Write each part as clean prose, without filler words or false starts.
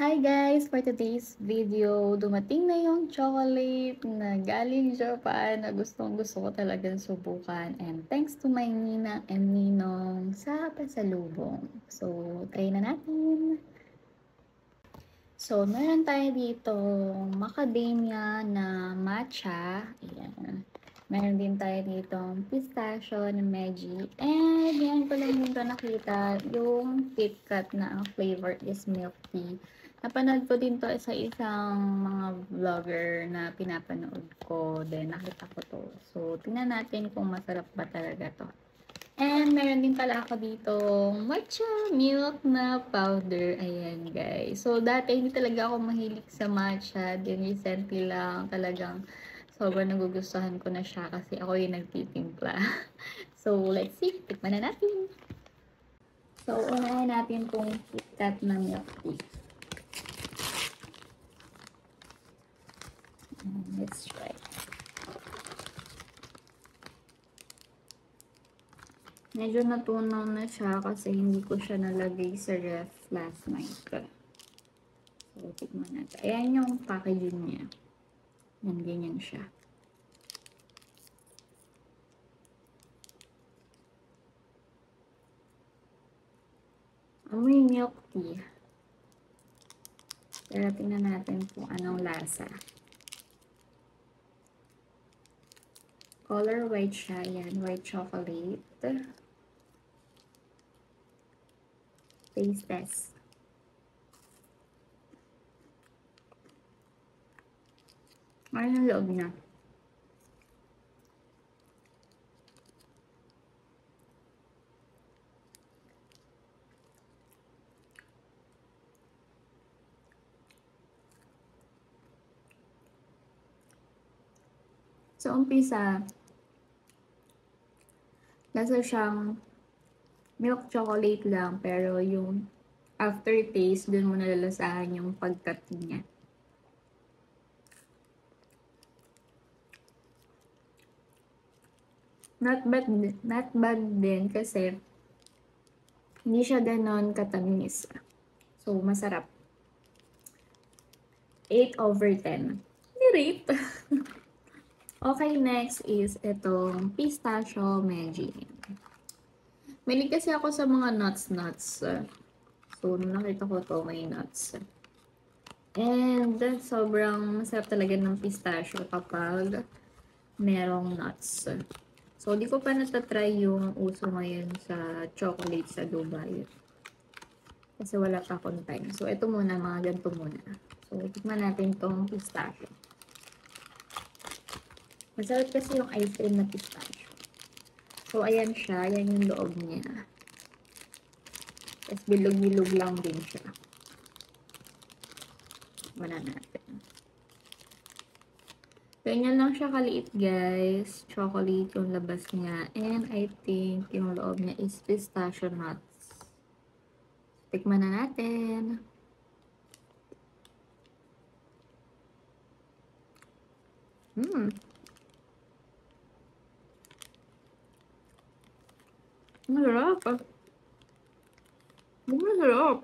Hi guys! For today's video, dumating na yung chocolate na galing Japan na gustong-gusto ko talagang subukan. And thanks to my Nina and Ninong sa pasalubong. So, try na natin! So, meron tayo dito macadamia na matcha. Ayan. Meron din tayo dito pistachio na Meiji. And yan ko lang dito nakita yung KitKat na ang flavor is milk tea. Napanood ko din to sa isang mga vlogger na pinapanood ko. Then nakita ko to. So, tingnan natin kung masarap ba talaga to. And meron din pala ako dito matcha milk na powder. Ayan guys. So dati hindi talaga ako mahilig sa matcha. Then recently lang talagang sobrang nagugustuhan ko na siya kasi ako yung nagtitimpla. So let's see. Tikman na natin. So unahin natin tong KitKat na milk tea. Let's try. Medyo natunaw na siya kasi hindi ko siya nalagay sa ref last night. So, tikman natin. Ayan yung packaging niya. Yan, ganyan siya. Amoy milk tea. Pero tingnan natin kung anong lasa. Color white siya. Yan, white chocolate. Taste test. Ano yung loob niya? So, umpisa, lasa siyang milk chocolate lang, pero yung aftertaste, dun mo nalalasahan yung pagka-tea niya. Not bad din kasi hindi siya ganon katamis. So, masarap. 8/10. Hindi rate. Okay, next is itong pistachio Meiji. Mahilig kasi ako sa mga nuts. So, nung nakita ko to, may nuts. And sobrang masarap talaga ng pistachio kapag merong nuts. So, di ko pa natatry yung uso ngayon sa chocolate sa Dubai. Kasi wala pa akong time. So, ito muna, mga ganito muna. So, tikman natin tong pistachio. Masarap kasi yung ice cream na pistachio. So, ayan siya. Ayan yung loob niya. Tapos, bilog-bilog lang din siya. Wala natin. Ganyan lang siya kaliit, guys. Chocolate yung labas niya. And I think yung loob niya is pistachio nuts. Tikman na natin. Masarap. Masarap.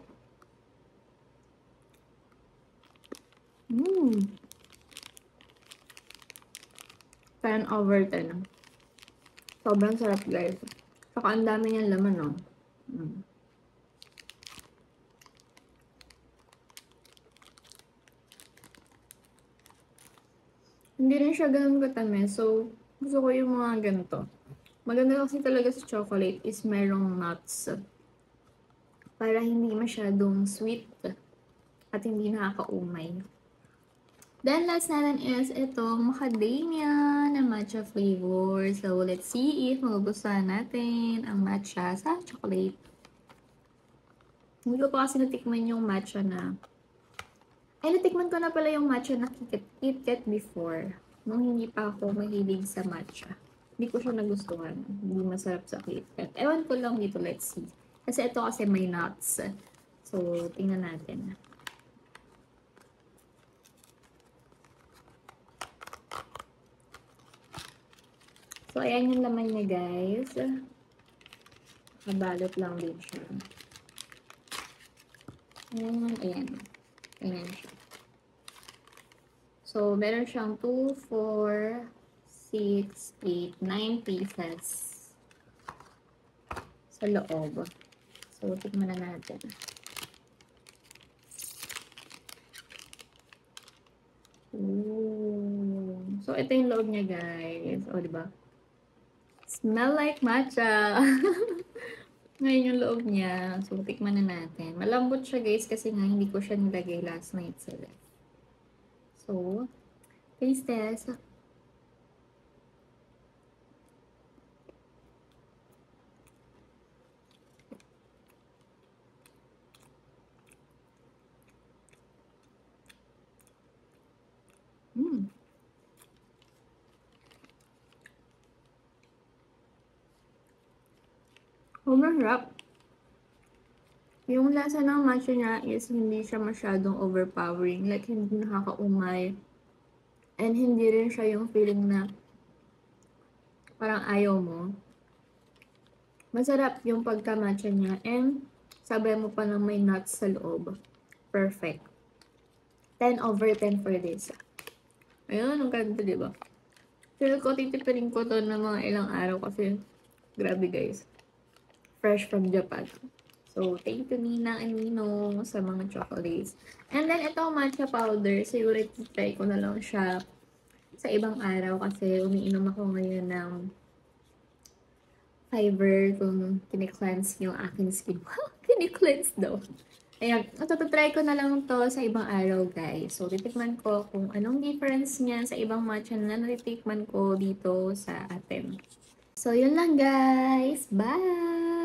10/10. Sobrang sarap, guys. Saka ang dami niyang laman, no? Hindi rin siya ganun katamis. So, gusto ko yung mga ganito. Maganda kasi talaga sa chocolate is merong nuts. Para hindi masyadong sweet at hindi nakakaumay. Then, last natin is itong macadamia na matcha flavor. So, let's see if magugustuhan natin ang matcha sa chocolate. Hindi ko pa kasi natikman yung matcha na... Ay, natikman ko na pala yung matcha na KitKat before. Nung hindi pa ako mahilig sa matcha. Hindi ko siya nagustuhan. Hindi masarap sa KitKat. Ewan ko lang dito, let's see. Kasi ito kasi may nuts. So, tingnan natin. So, ayan yung laman niya, guys. Nakabalot lang din siya. Ayan. So, meron siyang 2, 4, 6, 8, 9 pieces sa loob. So, tikman na natin. Ooh. So, ito yung loob niya, guys. O, diba? Smell like matcha! Ngayon yung loob niya. So, tikman na natin. Malambot siya, guys, kasi nga hindi ko siya nilagay last night sa ref. So, taste test. Mm. Masarap. Yung lasa ng matcha niya is hindi siya masyadong overpowering. Like, hindi nakakaumay. And hindi rin siya yung feeling na parang ayaw mo. Masarap yung pagka-matcha niya. And sabay mo pa ng may nuts sa loob. Perfect. 10/10 for this. Ayun, ang ganda, diba? Feel ko, titipirin ko to ng mga ilang araw kasi grabe, guys. Fresh from Japan. So, thank you Nina and Ninong sa mga chocolates. And then, ito matcha powder. Siguro try ko na lang siya sa ibang araw kasi umiinom ako ngayon ng fiber kung kine-cleanse yung aking skin. Kine-cleanse daw. Ayan, try ko na lang to sa ibang araw, guys. So, titikman ko kung anong difference niya sa ibang matcha na natitikman ko dito sa atin. So, yun lang, guys. Bye!